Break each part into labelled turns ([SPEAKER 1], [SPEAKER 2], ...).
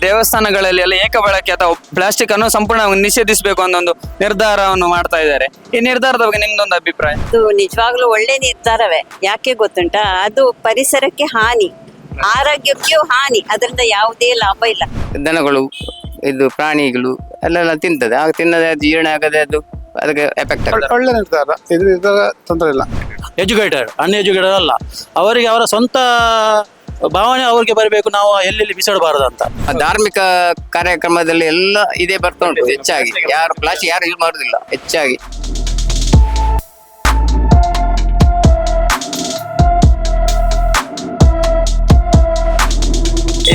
[SPEAKER 1] ದೇವಸ್ಥಾನಗಳಲ್ಲಿ ಎಲ್ಲ ಏಕಬಳಕೆ ಅಥವಾ ಪ್ಲಾಸ್ಟಿಕ್ ಅನ್ನು ಸಂಪೂರ್ಣವಾಗಿ ನಿಷೇಧಿಸಬೇಕು ಅನ್ನೋ ಒಂದು ನಿರ್ಧಾರವನ್ನು ಮಾಡ್ತಾ ಇದ್ದಾರೆ. ಈ ನಿರ್ಧಾರದ ಬಗ್ಗೆ ನಿಮ್ದೊಂದು ಅಭಿಪ್ರಾಯ?
[SPEAKER 2] ಅದು ನಿಜವಾಗ್ಲೂ ಒಳ್ಳೆ ನಿರ್ಧಾರವೇ. ಯಾಕೆ ಗೊತ್ತುಂಟಾ, ಅದು ಪರಿಸರಕ್ಕೆ ಹಾನಿ, ಆರೋಗ್ಯಕ್ಕೂ ಹಾನಿ. ಅದರಿಂದ ಯಾವುದೇ ಲಾಭ ಇಲ್ಲ.
[SPEAKER 3] ದನಗಳು ಇದು ಪ್ರಾಣಿಗಳು ಅಲ್ಲೆಲ್ಲ ತಿಂತದೆ, ಆಗ ತಿನ್ನದೆ ಅದು ಜೀರ್ಣ ಆಗದೆ ಅದು ಅದಕ್ಕೆ ಎಫೆಕ್ಟ್ ಆಗ್ತದೆ.
[SPEAKER 4] ಒಳ್ಳೆ ನಿರ್ಧಾರ, ಇದು ನಿರ್ಧಾರ ತೊಂದರೆ ಇಲ್ಲ.
[SPEAKER 5] ಎಜುಕೇಟೆಡ್ ಅನ್ಎಜುಕೇಟೆಡ್ ಅಲ್ಲ, ಅವರಿಗೆ ಅವರ ಸ್ವಂತ ಭಾವನೆ ಅವ್ರಿಗೆ ಬರಬೇಕು, ನಾವು ಎಲ್ಲೆಲ್ಲಿ ಬಿಸಾಡಬಾರದು ಅಂತ.
[SPEAKER 3] ಧಾರ್ಮಿಕ ಕಾರ್ಯಕ್ರಮದಲ್ಲಿ ಎಲ್ಲ ಇದೇ ಬರ್ತಾ ಉಂಟು ಹೆಚ್ಚಾಗಿ. ಯಾರು ಪ್ಲಾಸ್ಟಿಕ್ ಯಾರು ಯೂಸ್ ಮಾಡುದಿಲ್ಲ ಹೆಚ್ಚಾಗಿ.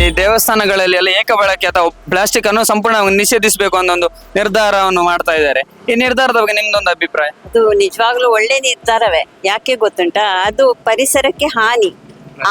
[SPEAKER 1] ಈ ದೇವಸ್ಥಾನಗಳಲ್ಲಿ ಎಲ್ಲ ಏಕಬಳಕೆ ಅಥವಾ ಪ್ಲಾಸ್ಟಿಕ್ ಅನ್ನು ಸಂಪೂರ್ಣವಾಗಿ ನಿಷೇಧಿಸಬೇಕು ಅನ್ನೋ ಒಂದು ನಿರ್ಧಾರವನ್ನು ಮಾಡ್ತಾ ಇದ್ದಾರೆ. ಈ ನಿರ್ಧಾರದ ಬಗ್ಗೆ ನಿಮ್ದೊಂದು ಅಭಿಪ್ರಾಯ?
[SPEAKER 2] ಅದು ನಿಜವಾಗ್ಲೂ ಒಳ್ಳೆ ನಿರ್ಧಾರವೇ. ಯಾಕೆ ಗೊತ್ತುಂಟಾ, ಅದು ಪರಿಸರಕ್ಕೆ ಹಾನಿ,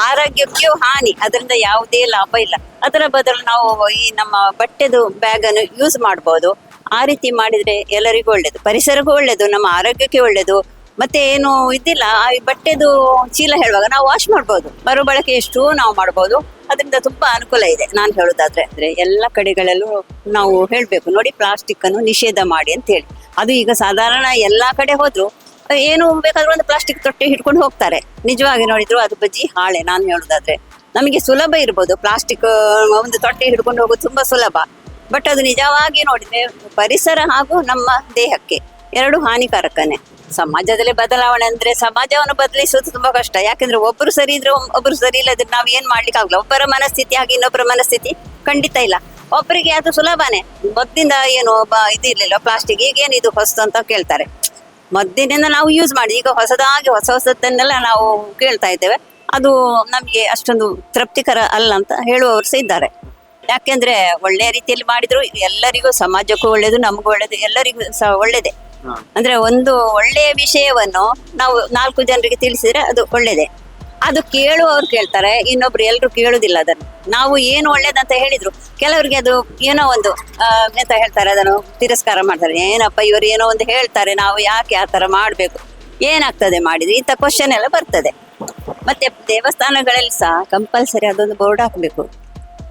[SPEAKER 2] ಆರೋಗ್ಯಕ್ಕೂ ಹಾನಿ. ಅದರಿಂದ ಯಾವುದೇ ಲಾಭ ಇಲ್ಲ. ಅದರ ಬದಲು ನಾವು ಈ ನಮ್ಮ ಬಟ್ಟೆದು ಬ್ಯಾಗ್ ಅನ್ನು ಯೂಸ್ ಮಾಡಬಹುದು. ಆ ರೀತಿ ಮಾಡಿದ್ರೆ ಎಲ್ಲರಿಗೂ ಒಳ್ಳೇದು, ಪರಿಸರಕ್ಕೂ ಒಳ್ಳೇದು, ನಮ್ಮ ಆರೋಗ್ಯಕ್ಕೆ ಒಳ್ಳೇದು. ಮತ್ತೆ ಏನು ಇದಿಲ್ಲ, ಆ ಬಟ್ಟೆದು ಚೀಲ ಹೇಳುವಾಗ ನಾವು ವಾಶ್ ಮಾಡ್ಬೋದು, ಮರುಬಳಕೆ ಎಷ್ಟು ನಾವು ಮಾಡ್ಬೋದು. ಅದರಿಂದ ತುಂಬಾ ಅನುಕೂಲ ಇದೆ. ನಾನು ಹೇಳೋದಾದ್ರೆ ಅಂದ್ರೆ ಎಲ್ಲ ಕಡೆಗಳಲ್ಲೂ ನಾವು ಹೇಳ್ಬೇಕು, ನೋಡಿ ಪ್ಲಾಸ್ಟಿಕ್ ಅನ್ನು ನಿಷೇಧ ಮಾಡಿ ಅಂತ ಹೇಳಿ. ಅದು ಈಗ ಸಾಧಾರಣ ಎಲ್ಲಾ ಕಡೆ ಹೋದ್ರು ಏನು ಬೇಕಾದ್ರೂ ಒಂದು ಪ್ಲಾಸ್ಟಿಕ್ ತೊಟ್ಟೆ ಹಿಡ್ಕೊಂಡು ಹೋಗ್ತಾರೆ. ನಿಜವಾಗಿ ನೋಡಿದ್ರು ಅದು ಬಜ್ಜಿ ಹಾಳೆ. ನಾನು ಹೇಳೋದಾದ್ರೆ ನಮಗೆ ಸುಲಭ ಇರ್ಬೋದು, ಪ್ಲಾಸ್ಟಿಕ್ ಒಂದು ತೊಟ್ಟೆ ಹಿಡ್ಕೊಂಡು ಹೋಗೋದು ತುಂಬಾ ಸುಲಭ. ಬಟ್ ಅದು ನಿಜವಾಗಿ ನೋಡಿದ್ರೆ ಪರಿಸರ ಹಾಗೂ ನಮ್ಮ ದೇಹಕ್ಕೆ ಎರಡು ಹಾನಿಕಾರಕನೇ. ಸಮಾಜದಲ್ಲಿ ಬದಲಾವಣೆ ಅಂದ್ರೆ ಸಮಾಜವನ್ನು ಬದಲಿಸುವುದು ತುಂಬಾ ಕಷ್ಟ. ಯಾಕಂದ್ರೆ ಒಬ್ರು ಸರಿ ಇದ್ರೆ ಒಬ್ರು ಸರಿ ಇಲ್ಲದ್ರೆ ನಾವ್ ಏನ್ ಮಾಡ್ಲಿಕ್ಕೆ ಆಗಲ್ಲ. ಒಬ್ಬರ ಮನಸ್ಥಿತಿ ಹಾಗೆ ಇನ್ನೊಬ್ಬರ ಮನಸ್ಥಿತಿ ಖಂಡಿತ ಇಲ್ಲ. ಒಬ್ಬರಿಗೆ ಅದು ಸುಲಭನೇ. ಮೊದ್ಲಿಂದ ಏನು ಇದಿರ್ಲಿಲ್ಲ ಪ್ಲಾಸ್ಟಿಕ್, ಈಗೇನು ಇದು ಹೊಸದು ಅಂತ ಕೇಳ್ತಾರೆ. ಮೊದ್ಲಿನಿಂದ ನಾವು ಯೂಸ್ ಮಾಡಿ, ಈಗ ಹೊಸದಾಗಿ ಹೊಸದನ್ನೆಲ್ಲ ನಾವು ಕೇಳ್ತಾ ಇದ್ದೇವೆ. ಅದು ನಮ್ಗೆ ಅಷ್ಟೊಂದು ತೃಪ್ತಿಕರ ಅಲ್ಲ ಅಂತ ಹೇಳುವವರು ಸಹ ಇದ್ದಾರೆ. ಯಾಕೆಂದ್ರೆ ಒಳ್ಳೆಯ ರೀತಿಯಲ್ಲಿ ಮಾಡಿದ್ರು ಎಲ್ಲರಿಗೂ, ಸಮಾಜಕ್ಕೂ ಒಳ್ಳೇದು, ನಮಗೂ ಒಳ್ಳೇದು, ಎಲ್ಲರಿಗೂ ಸಹ ಒಳ್ಳೇದೇ. ಅಂದ್ರೆ ಒಂದು ಒಳ್ಳೆಯ ವಿಷಯವನ್ನು ನಾವು 4 ಜನರಿಗೆ ತಿಳಿಸಿದ್ರೆ ಅದು ಒಳ್ಳೇದೇ. ಅದು ಕೇಳುವವ್ರು ಕೇಳ್ತಾರೆ, ಇನ್ನೊಬ್ರು ಎಲ್ರು ಕೇಳುದಿಲ್ಲ. ಅದನ್ನು ನಾವು ಏನು ಒಳ್ಳೇದಂತ ಹೇಳಿದ್ರು ಕೆಲವರಿಗೆ ಅದು ಏನೋ ಒಂದು ಎಂತ ಹೇಳ್ತಾರೆ, ಅದನ್ನು ತಿರಸ್ಕಾರ ಮಾಡ್ತಾರೆ. ಏನಪ್ಪ ಇವರು ಏನೋ ಒಂದು ಹೇಳ್ತಾರೆ, ನಾವು ಯಾಕೆ ಆ ತರ ಮಾಡ್ಬೇಕು, ಏನಾಗ್ತದೆ ಮಾಡಿದ್ರೆ, ಇಂಥ ಕ್ವಶನ್ ಎಲ್ಲ ಬರ್ತದೆ. ಮತ್ತೆ ದೇವಸ್ಥಾನಗಳಲ್ಲಿ ಸಹ ಕಂಪಲ್ಸರಿ ಅದೊಂದು ಬೋರ್ಡ್ ಹಾಕ್ಬೇಕು.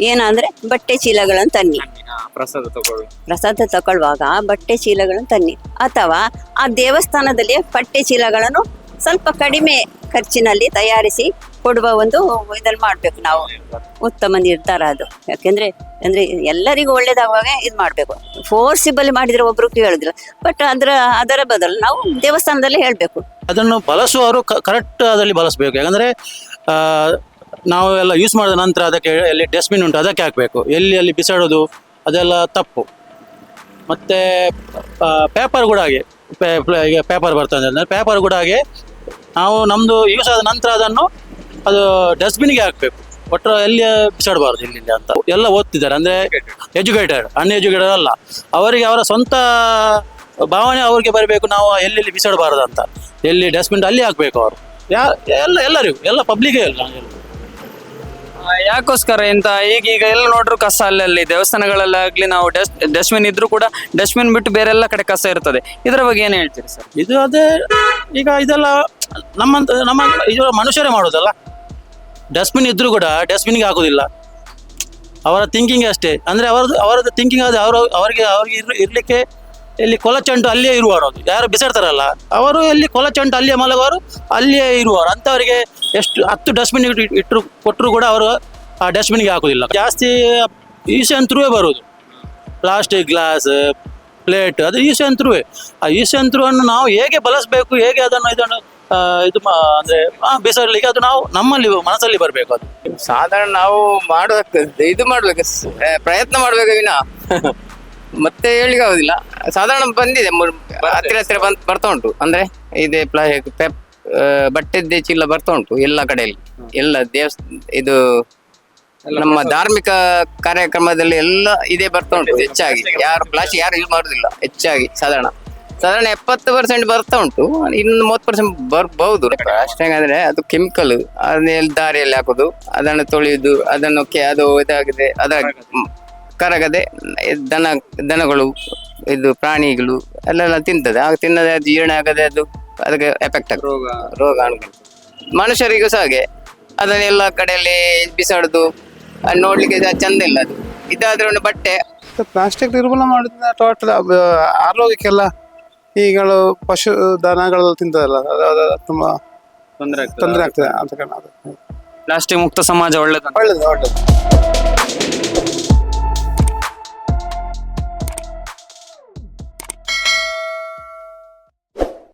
[SPEAKER 2] ಏನಂದ್ರೆ ಬಟ್ಟೆ ಚೀಲಗಳನ್ನು ತನ್ನಿ, ಪ್ರಸಾದ ತಗೊಳ್ಳುವಾಗ ಬಟ್ಟೆ ಚೀಲಗಳನ್ನು ತನ್ನಿ. ಅಥವಾ ಆ ದೇವಸ್ಥಾನದಲ್ಲಿ ಬಟ್ಟೆ ಚೀಲಗಳನ್ನು ಸ್ವಲ್ಪ ಕಡಿಮೆ ಖರ್ಚಿನಲ್ಲಿ ತಯಾರಿಸಿ ಕೊಡುವ ಒಂದು ಇದನ್ನು ಮಾಡ್ಬೇಕು ನಾವು. ಉತ್ತಮ ನಿರ್ಧಾರ ಅದು. ಯಾಕೆಂದ್ರೆ ಅಂದ್ರೆ ಎಲ್ಲರಿಗೂ ಒಳ್ಳೇದಾಗುವಾಗ ಇದು ಮಾಡ್ಬೇಕು. ಫೋರ್ಸಿಬಲ್ ಮಾಡಿದ್ರೆ ಒಬ್ರು ಕೇಳುದಿಲ್ಲ. ಬಟ್ ಅದರ ಬದಲು ನಾವು ದೇವಸ್ಥಾನದಲ್ಲಿ ಹೇಳ್ಬೇಕು.
[SPEAKER 5] ಅದನ್ನು ಬಳಸುವವರು ಕರೆಕ್ಟ್ ಅದರಲ್ಲಿ ಬಳಸಬೇಕು. ಯಾಕಂದ್ರೆ ನಾವು ಎಲ್ಲ ಯೂಸ್ ಮಾಡಿದ ನಂತರ ಅದಕ್ಕೆ ಎಲ್ಲಿ ಡಸ್ಟ್ಬಿನ್ ಉಂಟು ಅದಕ್ಕೆ ಹಾಕಬೇಕು. ಎಲ್ಲಿ ಬಿಸಾಡೋದು ಅದೆಲ್ಲ ತಪ್ಪು. ಮತ್ತು ಪೇಪರ್ ಕೂಡ ಹಾಗೆ, ಈಗ ಪೇಪರ್ ಬರ್ತದೆ ಅಂದರೆ ಪೇಪರ್ ಕೂಡ ಹಾಗೆ ನಾವು ನಮ್ಮದು ಯೂಸ್ ಆದ ನಂತರ ಅದನ್ನು ಅದು ಡಸ್ಟ್ಬಿನ್ಗೆ ಹಾಕಬೇಕು. ಒಟ್ಟು ಎಲ್ಲಿ ಬಿಸಾಡಬಾರ್ದು ಇಲ್ಲಿ ಅಂತ ಎಲ್ಲ ಓದ್ತಿದ್ದಾರೆ. ಅಂದರೆ ಎಜುಕೇಟೆಡ್ ಅನ್ಎಜುಕೇಟೆಡ್ ಅಲ್ಲ, ಅವರಿಗೆ ಅವರ ಸ್ವಂತ ಭಾವನೆ ಅವ್ರಿಗೆ ಬರಬೇಕು, ನಾವು ಎಲ್ಲೆಲ್ಲಿ ಬಿಸಾಡಬಾರ್ದು ಅಂತ. ಎಲ್ಲಿ ಡಸ್ಟ್ಬಿನ್ ಅಲ್ಲಿ ಹಾಕಬೇಕು ಅವರು. ಎಲ್ಲರಿಗೂ ಎಲ್ಲ ಪಬ್ಲಿಕ್ಗೆ ಎಲ್ಲ.
[SPEAKER 1] ಯಾಕೋಸ್ಕರ ಇಂತ ಈಗ ಎಲ್ಲ ನೋಡ್ರು ಕಸ ಅಲ್ಲಲ್ಲಿ ದೇವಸ್ಥಾನಗಳಲ್ಲಾಗ್ಲಿ ನಾವು ಡಸ್ಟ್ಬಿನ್ ಇದ್ರೂ ಕೂಡ ಡಸ್ಟ್ಬಿನ್ ಬಿಟ್ಟು ಬೇರೆಲ್ಲ ಕಡೆ ಕಸ ಇರ್ತದೆ. ಇದರ ಬಗ್ಗೆ ಏನ್ ಹೇಳ್ತೀರಿ ಸರ್?
[SPEAKER 5] ಇದು ಅದೇ ಈಗ ಇದೆಲ್ಲ ನಮ್ಮ ಇದು ಮನುಷ್ಯರೇ ಮಾಡೋದಲ್ಲ. ಡಸ್ಟ್ಬಿನ್ ಇದ್ರೂ ಕೂಡ ಡಸ್ಟ್ಬಿನ್ಗೆ ಹಾಕೋದಿಲ್ಲ. ಅವರ ಥಿಂಕಿಂಗ್ ಅಷ್ಟೇ. ಅಂದ್ರೆ ಅವರದ್ದು ಥಿಂಕಿಂಗ್ ಅದು ಅವ್ರಿಗೆ ಇರ್ಲಿಕ್ಕೆ ಎಲ್ಲಿ ಕೊಳಚಂಟು ಅಲ್ಲಿಯೇ ಇರುವವರು. ಅದು ಯಾರು ಬಿಸಾಡ್ತಾರಲ್ಲ ಅವರು ಎಲ್ಲಿ ಕೊಳಚಂಟು ಅಲ್ಲಿಯೇ ಮಲಗುವರು, ಅಲ್ಲಿಯೇ ಇರುವವರು. ಅಂಥವರಿಗೆ ಎಷ್ಟು 10 ಡಸ್ಟ್ಬಿನ್ ಕೊಟ್ಟರು ಕೂಡ ಅವರು ಆ ಡಸ್ಟ್ಬಿನ್ಗೆ ಹಾಕೋದಿಲ್ಲ. ಜಾಸ್ತಿ ಈಶಾನ್ ಥ್ರೂವೇ ಬರೋದು. ಪ್ಲಾಸ್ಟಿಕ್ ಗ್ಲಾಸ್ ಪ್ಲೇಟ್ ಅದು ಈಶಾನ್ ಥ್ರೂವೇ. ಆ ಈಶಾನ್ ಥ್ರೂವನ್ನು ನಾವು ಹೇಗೆ ಬಳಸಬೇಕು, ಹೇಗೆ ಇದನ್ನು ಅಂದ್ರೆ ಬಿಸಾಡಲಿಕ್ಕೆ ಅದು ನಾವು ನಮ್ಮಲ್ಲಿ ಮನಸ್ಸಲ್ಲಿ ಬರಬೇಕು. ಅದು
[SPEAKER 3] ಸಾಧಾರಣ ನಾವು ಇದು ಮಾಡ್ಬೇಕು, ಪ್ರಯತ್ನ ಮಾಡ್ಬೇಕು ವಿನ ಮತ್ತೆ ಹೇಳಿಕ್ಕೆ ಆಗುದಿಲ್ಲ. ಸಾಧಾರಣ ಬಂದಿದೆ, ಹತ್ತಿರ ಬರ್ತಾ ಉಂಟು. ಅಂದ್ರೆ ಇದೇ ಬಟ್ಟೆದ್ದೇ ಚೀಲ ಬರ್ತಾ ಉಂಟು ಎಲ್ಲ ಕಡೆಯಲ್ಲಿ. ಎಲ್ಲ ಇದು ನಮ್ಮ ಧಾರ್ಮಿಕ ಕಾರ್ಯಕ್ರಮದಲ್ಲಿ ಎಲ್ಲ ಇದೇ ಬರ್ತಾ ಉಂಟು ಹೆಚ್ಚಾಗಿ. ಯಾರು ಪ್ಲಾಸ್ಟಿಕ್ ಯಾರು ಯೂಸ್ ಮಾಡುದಿಲ್ಲ ಹೆಚ್ಚಾಗಿ. ಸಾಧಾರಣ 70% ಬರ್ತಾ ಉಂಟು. ಇನ್ನು 30% ಬರ್ಬಹುದು. ಪ್ಲಾಸ್ಟಿಕ್ ಅಂದ್ರೆ ಅದು ಕೆಮಿಕಲ್, ಅದನ್ನ ದಾರಿಯಲ್ಲಿ ಹಾಕುದು, ಅದನ್ನು ತೊಳೆಯುದು, ಅದನ್ನು ಅದು ಇದಾಗಿದೆ, ಅದ ಕರಗದೆ ದನಗಳು ಇದು ಪ್ರಾಣಿಗಳು ಅಲ್ಲೆಲ್ಲ ತಿಂತದೆ, ಆಗ ತಿನ್ನದೆ ಅದು ಜೀರ್ಣ ಆಗದೆ ಅದು ಅದಕ್ಕೆ ಎಫೆಕ್ಟ್ ಆಗ್ತದೆ. ರೋಗ ಮನುಷ್ಯರಿಗೂ ಸಹ ಹಾಗೆ. ಅದನ್ನೆಲ್ಲ ಕಡೆಯಲ್ಲಿ ಬಿಸಾಡುದು ನೋಡ್ಲಿಕ್ಕೆ ಚಂದ ಇಲ್ಲ. ಅದು ಇದಾದ್ರೆ ಒಂದು ಬಟ್ಟೆ.
[SPEAKER 4] ಪ್ಲಾಸ್ಟಿಕ್ ನಿರ್ಮೂಲನೆ ಮಾಡಿದ ಟೋಟಲ್ ಆರೋಗ್ಯಕ್ಕೆಲ್ಲ ಈಗಳು ಪಶು ದನಗಳೆಲ್ಲ ತಿಂತದಲ್ಲ ಅದು ತುಂಬಾ ತೊಂದರೆ ಆಗ್ತದೆ ಅಂತ ಕಾರಣ ಅದು
[SPEAKER 1] ಪ್ಲಾಸ್ಟಿಕ್ ಮುಕ್ತ ಸಮಾಜ ಒಳ್ಳೇದು.
[SPEAKER 4] ಒಳ್ಳೇದು ಒಳ್ಳೇದು.